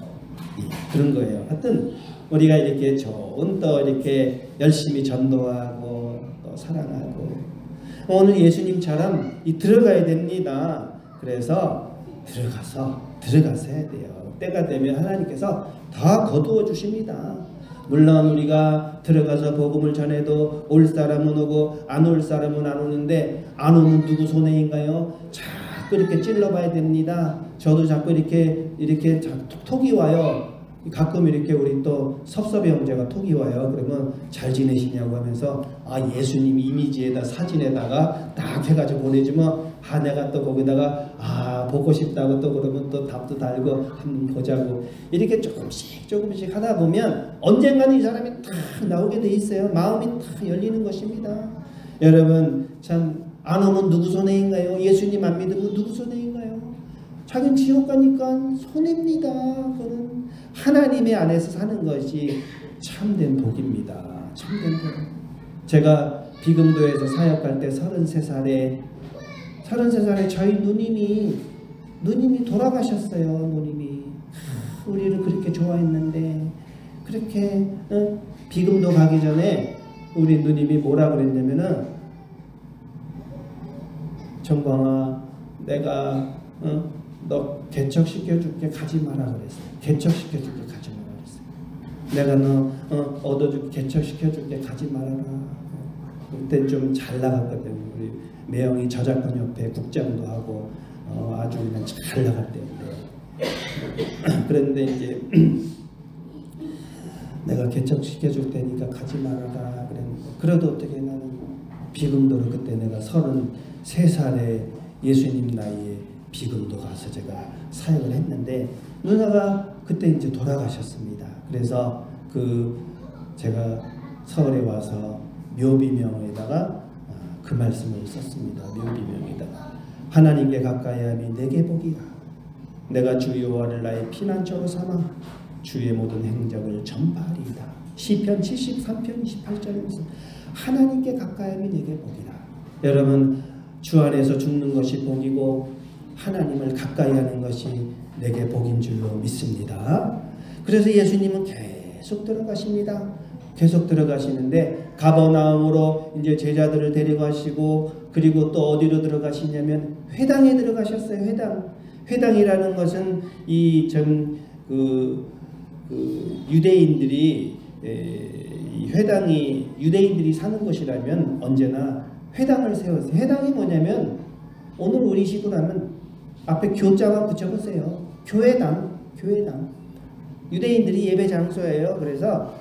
그런 거예요. 하여튼 우리가 이렇게 좋은 또 이렇게 열심히 전도하고 또 사랑하고 오늘 예수님처럼 들어가야 됩니다. 그래서 들어가서 해야 돼요. 때가 되면 하나님께서 더 거두어 주십니다. 물론 우리가 들어가서 복음을 전해도 올 사람은 오고 안 올 사람은 안 오는데 안 오면 누구 손해인가요? 자꾸 이렇게 찔러봐야 됩니다. 저도 자꾸 이렇게 톡이 와요. 가끔 이렇게 우리 또 섭섭이 형제가 톡이 와요. 그러면 잘 지내시냐고 하면서 예수님 이미지에다 사진에다가 딱 해가지고 보내주면 내가 또 거기다가 보고 싶다고 또 그러면 또 답도 달고 한번 보자고 이렇게 조금씩 하다 보면 언젠가는 이 사람이 딱 나오게 돼 있어요. 마음이 딱 열리는 것입니다. 여러분 참 안 오면 누구 손해인가요? 예수님 안 믿으면 누구 손해인가요? 자기는 지옥 가니까 손해입니다. 그는 하나님의 안에서 사는 것이 참된 복입니다. 참된 복. 제가 비금도에서 사역할 때 33살에 저희 누님이 돌아가셨어요. 누님이 우리를 그렇게 좋아했는데 그렇게 비금도 가기 전에 우리 누님이 뭐라 그랬냐면은 정광아 내가 너 개척시켜줄게 가지 마라 그랬어요. 개척시켜줄게 가지 마라 그랬어요. 내가 너 얻어줄게 개척시켜줄게 가지 말아라. 그때 좀 잘 나갔거든요. 우리 매영이 저작권 협회 국장도 하고 아주 그냥 잘 나갈 때인데 그런데 이제 내가 개척시켜줄 테니까 가지 말아라 그랬는데 그래도 어떻게 나는 비금도를 그때 내가 33살에 예수님 나이에 비금도 가서 제가 사역을 했는데 누나가 그때 이제 돌아가셨습니다. 그래서 제가 서울에 와서 묘비명에다가 그 말씀을 썼습니다. 묘비명에다가 하나님께 가까이함이 내게 복이라. 내가 주 여호와를 나의 피난처로 삼아 주의 모든 행적을 전파하리이다. 시편 73편 28절에서 하나님께 가까이함이 내게 복이라. 여러분 주 안에서 죽는 것이 복이고 하나님을 가까이 하는 것이 내게 복인 줄로 믿습니다. 그래서 예수님은 계속 들어가십니다. 계속 들어가시는데 가버나움으로 이제 제자들을 데려가시고 그리고 또 어디로 들어가시냐면 회당에 들어가셨어요. 회당이라는 것은 유대인들이 회당이 유대인들이 사는 곳이라면 언제나 회당을 세웠어요. 회당이 뭐냐면 오늘 우리식으로 하면 앞에 교자만 붙여보세요. 교회당. 유대인들이 예배 장소예요. 그래서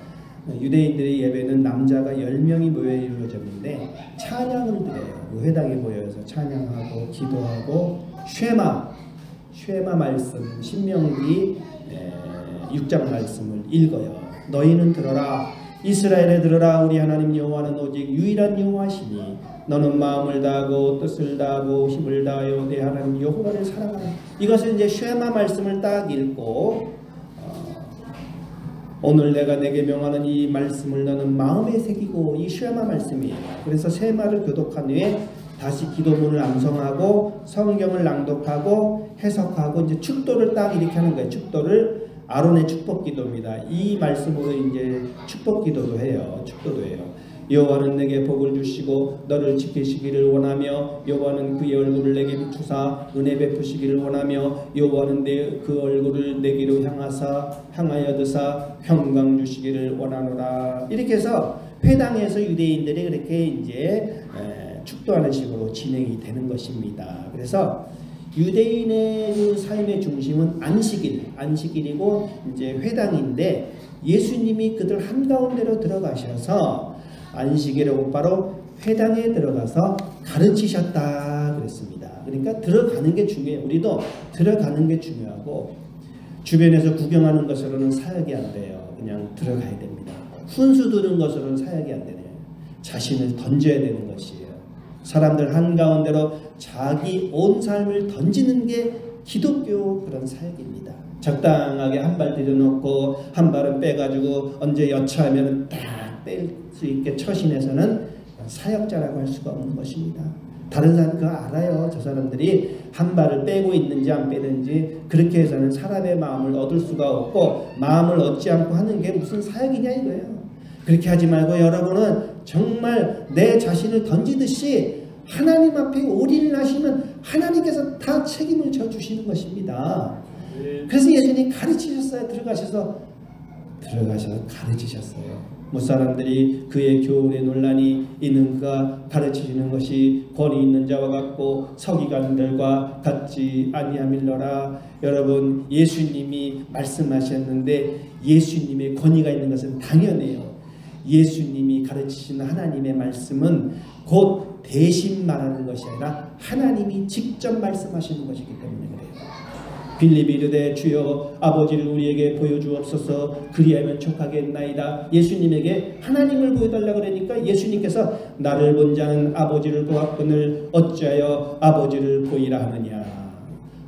유대인들의 예배는 남자가 10명이 모여 이루어졌는데 찬양을 드려요. 회당에 모여서 찬양하고 기도하고 쉐마 말씀 신명기 6장 말씀을 읽어요. 너희는 들어라. 이스라엘에 들어라. 우리 하나님 여호와는 오직 유일한 여호와시니 너는 마음을 다하고 뜻을 다하고 힘을 다하여 내 하나님 여호와를 사랑하라. 이것을 이제 쉐마 말씀을 딱 읽고 오늘 내가 내게 명하는 이 말씀을 너는 마음에 새기고 이 쉐마 말씀이에요. 그래서 쉐마를 교독한 후에 다시 기도문을 암송하고 성경을 낭독하고 해석하고 이제 축도를 딱 이렇게 하는 거예요. 축도를 아론의 축복 기도입니다. 이 말씀으로 이제 축복 기도도 해요. 축도도 해요. 여호와는 내게 복을 주시고 너를 지키시기를 원하며 여호와는 그의 얼굴을 내게 비추사 은혜 베푸시기를 원하며 여호와는 그 얼굴을 내게로 향하여 드사 평강 주시기를 원하노라. 이렇게 해서 회당에서 유대인들이 그렇게 이제 축도하는 식으로 진행이 되는 것입니다. 그래서 유대인의 삶의 중심은 안식일이고 이제 회당인데 예수님이 그들 한가운데로 들어가셔서 안식일에 곧바로 회당에 들어가서 가르치셨다 그랬습니다. 그러니까 들어가는 게 중요해요. 우리도 들어가는 게 중요하고 주변에서 구경하는 것으로는 사역이 안 돼요. 그냥 들어가야 됩니다. 훈수 두는 것으로는 사역이 안 되네요. 자신을 던져야 되는 것이에요. 사람들 한가운데로 자기 온 삶을 던지는 게 기독교 그런 사역입니다. 적당하게 한 발 들여놓고 한 발은 빼가지고 언제 여차하면 딱 뺄 수 있게 처신해서는 사역자라고 할 수가 없는 것입니다. 다른 사람 그거 알아요. 저 사람들이 한 발을 빼고 있는지 안 빼는지 그렇게 해서는 사람의 마음을 얻을 수가 없고 마음을 얻지 않고 하는 게 무슨 사역이냐 이거예요. 그렇게 하지 말고 여러분은 정말 내 자신을 던지듯이 하나님 앞에 올인을 하시면 하나님께서 다 책임을 져주시는 것입니다. 그래서 예수님이 가르치셨어요. 들어가셔서 들어가셔서 가르치셨어요. 무사람들이 그의 교훈에 논란이 있는 그가 가르치시는 것이 권위 있는 자와 같고 서기관들과 같지 아니함일러라. 여러분, 예수님이 말씀하셨는데 예수님의 권위가 있는 것은 당연해요. 예수님이 가르치시는 하나님의 말씀은 곧 대신 말하는 것이 아니라 하나님이 직접 말씀하시는 것이기 때문에 그래요. 빌립이 이르되 주여 아버지를 우리에게 보여주옵소서 그리하면 족하겠나이다. 예수님에게 하나님을 보여달라고 그러니까 예수님께서 나를 본 자는 아버지를 보았거늘 어찌하여 아버지를 보이라 하느냐.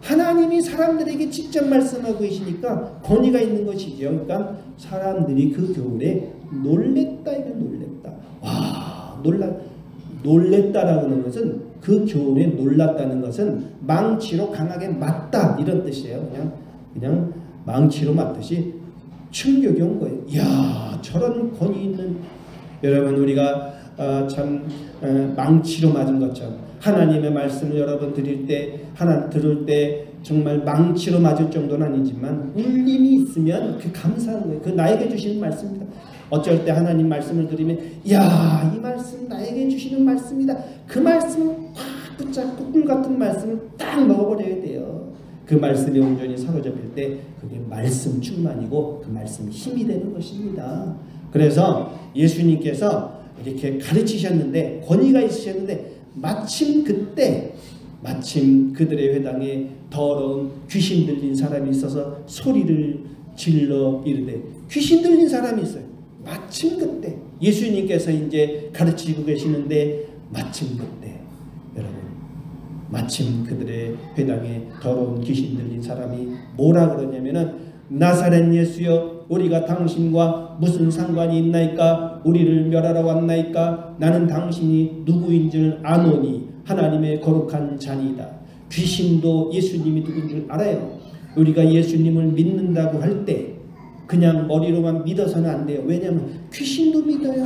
하나님이 사람들에게 직접 말씀하고 계시니까 권위가 있는 것이죠. 그러니까 사람들이 그 교훈에 놀랬다. 이거 놀랬다. 와, 놀랬다라고 하는 것은 그 교훈에 놀랐다는 것은 망치로 강하게 맞다 이런 뜻이에요. 그냥 망치로 맞듯이 충격이 온 거예요. 이야, 저런 권위 있는. 여러분, 우리가 참 망치로 맞은 것처럼 하나님의 말씀을 여러분 들을 때 정말 망치로 맞을 정도는 아니지만 울림이 있으면 그 감사한 거예요. 그 나에게 주시는 말씀입니다. 어쩔 때 하나님 말씀을 들으면 야, 이 말씀 나에게 주시는 말씀이다. 그 말씀을 꽉 붙잡고 꿀 같은 말씀을 딱 넣어버려야 돼요. 그 말씀에 온전히 사로잡힐 때 그게 말씀 충만이고 그 말씀이 힘이 되는 것입니다. 그래서 예수님께서 이렇게 가르치셨는데 권위가 있으셨는데 마침 그들의 회당에 더러운 귀신 들린 사람이 있어서 소리를 질러 이르되, 귀신 들린 사람이 있어요. 마침 그때 예수님께서 이제 가르치고 계시는데 마침 그때 여러분, 마침 그들의 회당에 더러운 귀신 들린 사람이 뭐라 그러냐면은 나사렛 예수여 우리가 당신과 무슨 상관이 있나이까? 우리를 멸하러 왔나이까? 나는 당신이 누구인 줄 아노니 하나님의 거룩한 자니이다. 귀신도 예수님이 누구인 줄 알아요. 우리가 예수님을 믿는다고 할 때 그냥 머리로만 믿어서는 안 돼요. 왜냐하면 귀신도 믿어요.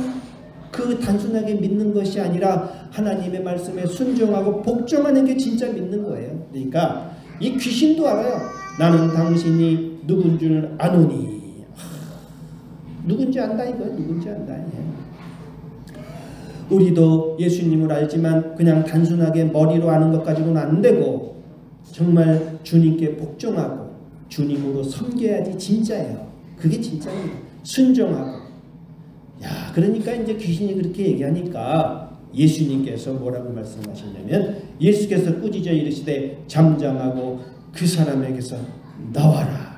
그 단순하게 믿는 것이 아니라 하나님의 말씀에 순종하고 복종하는 게 진짜 믿는 거예요. 그러니까 이 귀신도 알아요. 나는 당신이 누군 줄 아노니. 누군지 안다 이거. 누군지 안다. 우리도 예수님을 알지만 그냥 단순하게 머리로 아는 것 가지고는 안 되고 정말 주님께 복종하고 주님으로 섬겨야지 진짜예요. 그게 진짜입니다. 순종하고. 야, 그러니까 이제 귀신이 그렇게 얘기하니까 예수님께서 뭐라고 말씀하시냐면 예수께서 꾸짖어 이르시되 잠잠하고 그 사람에게서 나와라.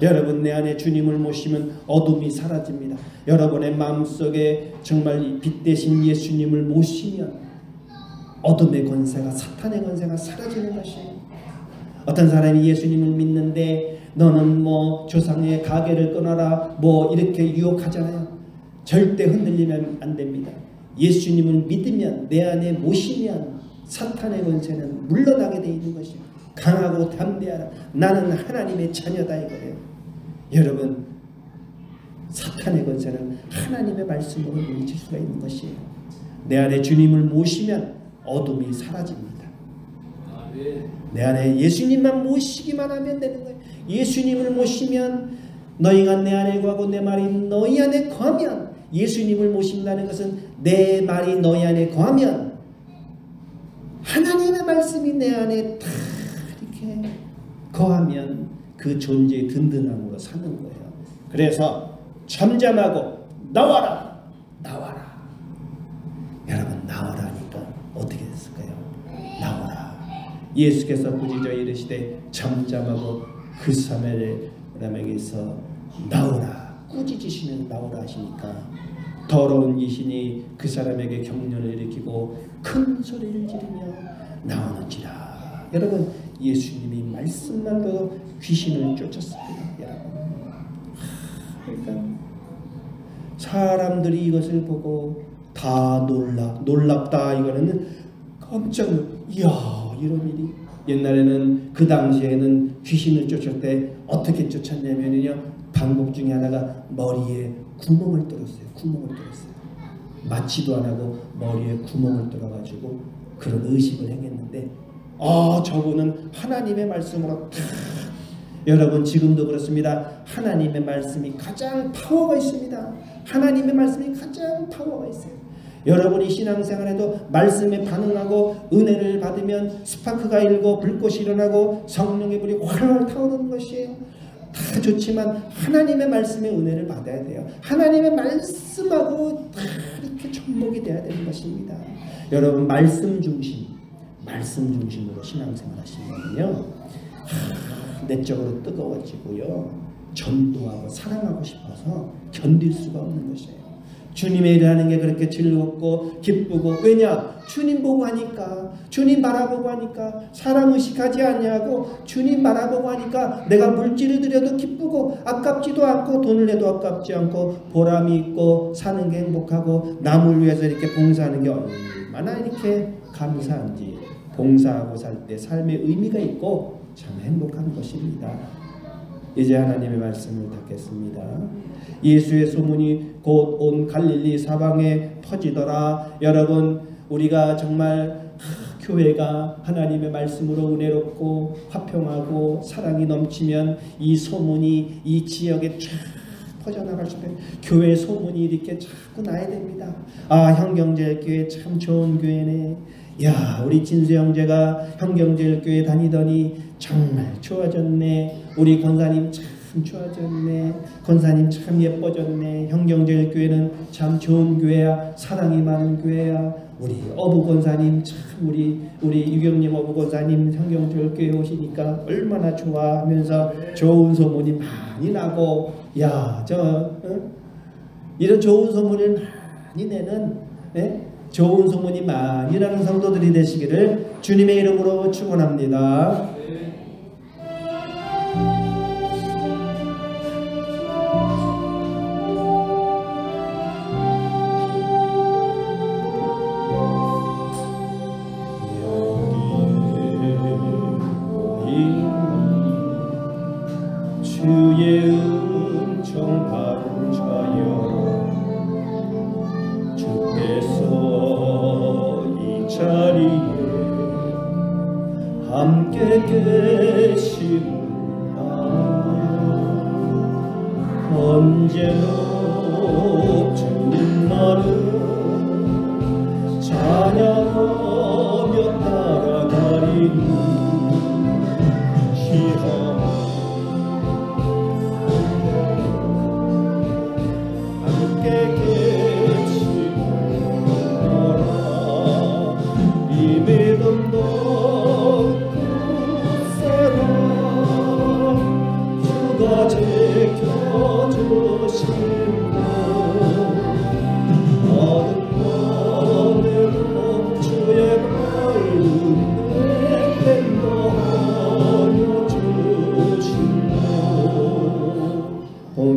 여러분, 내 안에 주님을 모시면 어둠이 사라집니다. 여러분의 마음속에 정말 빛 대신 예수님을 모시면 어둠의 권세가, 사탄의 권세가 사라지는 것이에요. 어떤 사람이 예수님을 믿는데 너는 뭐 조상의 가게를 끊어라 뭐 이렇게 유혹하잖아요. 절대 흔들리면 안 됩니다. 예수님을 믿으면, 내 안에 모시면 사탄의 권세는 물러나게 되어 있는 것이에요. 강하고 담대하라. 나는 하나님의 자녀다 이거예요. 여러분, 사탄의 권세는 하나님의 말씀으로 물리칠 수가 있는 것이에요. 내 안에 주님을 모시면 어둠이 사라집니다. 내 안에 예수님만 모시기만 하면 되는 거예요. 예수님을 모시면 너희가 내 안에 거하고 내 말이 너희 안에 거하면, 예수님을 모신다는 것은 내 말이 너희 안에 거하면 하나님의 말씀이 내 안에 다 이렇게 거하면 그 존재의 든든함으로 사는 거예요. 그래서 잠잠하고 나와라. 여러분, 나와라니까 어떻게 됐을까요? 나와라. 예수께서 꾸짖어 이르시되 잠잠하고 그 사람에게서 나오라. 꾸짖으시면 나오라 하시니까 더러운 귀신이 그 사람에게 경련을 일으키고 큰 소리를 지르며 나오는지라. 여러분, 예수님이 말씀만으로 귀신을 쫓았습니다. 여러분, 그러니까 사람들이 이것을 보고 다 놀랍다. 이거는 깜짝 이야, 이런 일이. 옛날에는 그 당시에는 귀신을 쫓을 때 어떻게 쫓았냐면요, 방법 중에 하나가 머리에 구멍을 뚫었어요. 맞지도 안 하고 머리에 구멍을 뚫어가지고 그런 의식을 행했는데, 저분은 하나님의 말씀으로 다 여러분 지금도 그렇습니다. 하나님의 말씀이 가장 파워가 있습니다. 하나님의 말씀이 가장 파워가 있어요. 여러분이 신앙생활에도 말씀에 반응하고 은혜를 받으면 스파크가 일고 불꽃이 일어나고 성령의 불이 활활 타오르는 것이에요. 다 좋지만 하나님의 말씀의 은혜를 받아야 돼요. 하나님의 말씀하고 다 이렇게 접목이 돼야 되는 것입니다. 여러분 말씀 중심으로 신앙생활 하시면요 내적으로 뜨거워지고요 전도하고 사랑하고 싶어서 견딜 수가 없는 것이에요. 주님의 일을 하는 게 그렇게 즐겁고 기쁘고, 왜냐? 주님 보고 하니까, 주님 바라보고 하니까, 사람 의식하지 않냐고 주님 바라보고 하니까 내가 물질을 드려도 기쁘고 아깝지도 않고 돈을 내도 아깝지 않고 보람이 있고 사는 게 행복하고 남을 위해서 이렇게 봉사하는 게 얼마나 이렇게 감사한지, 봉사하고 살 때 삶의 의미가 있고 참 행복한 것입니다. 이제 하나님의 말씀을 닫겠습니다. 예수의 소문이 곧 온 갈릴리 사방에 퍼지더라. 여러분 우리가 정말 교회가 하나님의 말씀으로 은혜롭고 화평하고 사랑이 넘치면 이 소문이 이 지역에 쫙 퍼져나갈 수 있어요. 교회 소문이 이렇게 자꾸 나야 됩니다. 아, 형경제일교회 참 좋은 교회네. 야, 우리 진수 형제가 형경제일교회 다니더니 정말 좋아졌네. 우리 권사님 참 좋아졌네. 권사님 참 예뻐졌네. 형경제일교회는 참 좋은 교회야. 사랑이 많은 교회야. 우리 어부 권사님 참 우리 유경님 어부 권사님 형경제일교회 오시니까 얼마나 좋아 하면서 좋은 소문이 많이 나고, 야, 이런 좋은 소문을 많이 내는 좋은 소문이 많이 나는 성도들이 되시기를 주님의 이름으로 축원합니다. 주의 은총 받은 자여, 주께서 이 자리에 함께 계심을 언제나 주님만을 찬양하며 따라가리니 희망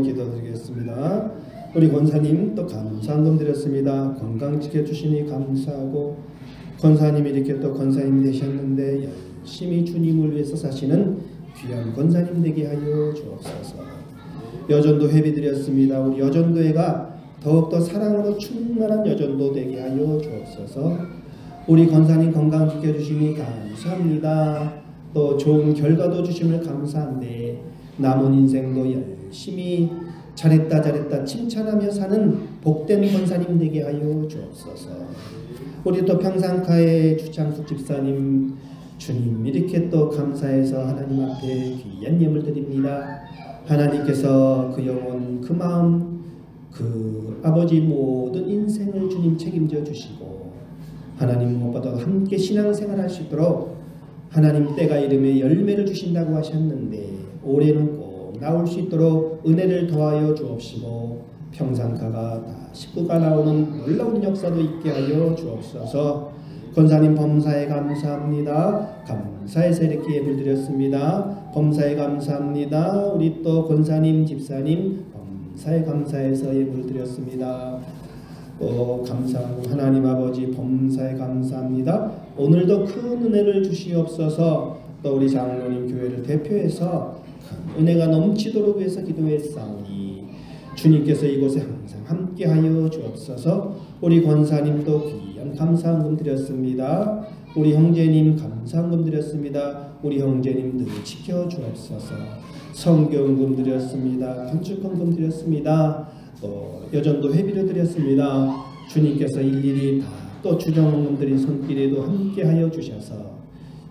기도드리겠습니다. 우리 권사님 또 감사한금 드렸습니다. 건강 지켜주시니 감사하고, 권사님이 이렇게 또 권사님이 되셨는데 열심히 주님을 위해서 사시는 귀한 권사님 되게 하여 주옵소서. 여전도 회비 드렸습니다. 우리 여전도회가 더욱더 사랑으로 충만한 여전도 되게 하여 주옵소서. 우리 권사님 건강 지켜주시니 감사합니다. 또 좋은 결과도 주심을 감사한데 남은 인생도 열심히 잘했다 칭찬하며 사는 복된 권사님 되게 하여 주옵소서. 우리 또 평산카의 주창숙 집사님, 주님 이렇게 또 감사해서 하나님 앞에 귀한 예물 드립니다. 하나님께서 그 영혼, 그 마음, 그 아버지 모든 인생을 주님 책임져 주시고, 하나님 무엇보다 함께 신앙생활 할 수 있도록 하나님 때가 이름에 열매를 주신다고 하셨는데 올해는 꼭 나올 수 있도록 은혜를 더하여 주옵시고, 평산카가 다 식구가 나오는 놀라운 역사도 있게 하여 주옵소서. 권사님 범사에 감사합니다. 감사해서 이렇게 예물 드렸습니다. 범사에 감사합니다. 우리 또 권사님 집사님 범사에 감사해서 예물 드렸습니다. 또 감사하고, 하나님 아버지 범사에 감사합니다. 오늘도 큰 은혜를 주시옵소서. 또 우리 장로님 교회를 대표해서 큰 은혜가 넘치도록 위해서 기도했사오니 주님께서 이곳에 항상 함께하여 주옵소서. 우리 권사님도 귀한 감사헌금 드렸습니다. 우리 형제님 감사헌금 드렸습니다. 우리 형제님 늘 지켜 주옵소서. 성경금 드렸습니다. 건축헌금 드렸습니다. 또 여전도 회비를 드렸습니다. 주님께서 일일이 다 또 주정헌금 드린 손길에도 함께하여 주셔서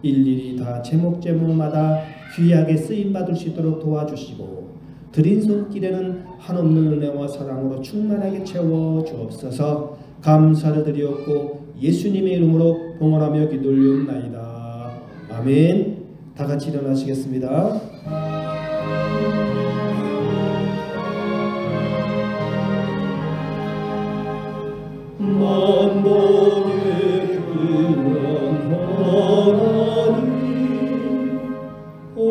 일일이 다 제목마다 귀하게 쓰임받을 수 있도록 도와주시고 드린 손길에는 한없는 은혜와 사랑으로 충만하게 채워 주옵소서. 감사를 드리옵고 예수님의 이름으로 봉헌하며 기도 올리옵나이다. 아멘. 다 같이 일어나시겠습니다. 만복의 근원 하나님 온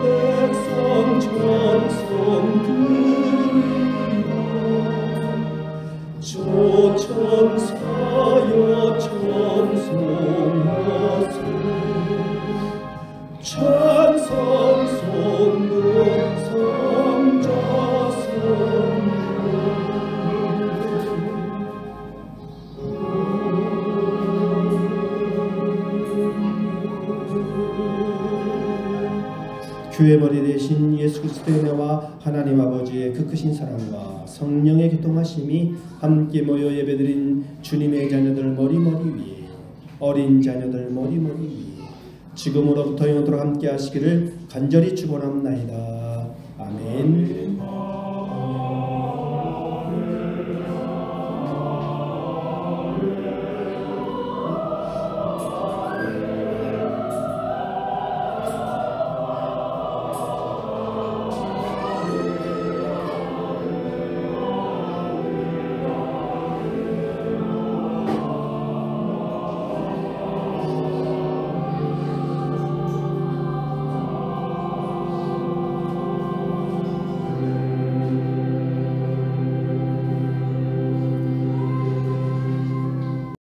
백성 찬송 드리라. 조천사여 찬송하세. 찬송 성도 성자성 교회 머리 대신 예수 그리스도의 은혜와 하나님 아버지의 그 크신 사랑과 성령의 교통하심이 함께 모여 예배드린 주님의 자녀들 머리 위에 어린 자녀들 머리 위에 지금으로부터 영원토록 함께 하시기를 간절히 축원합나이다. 아멘.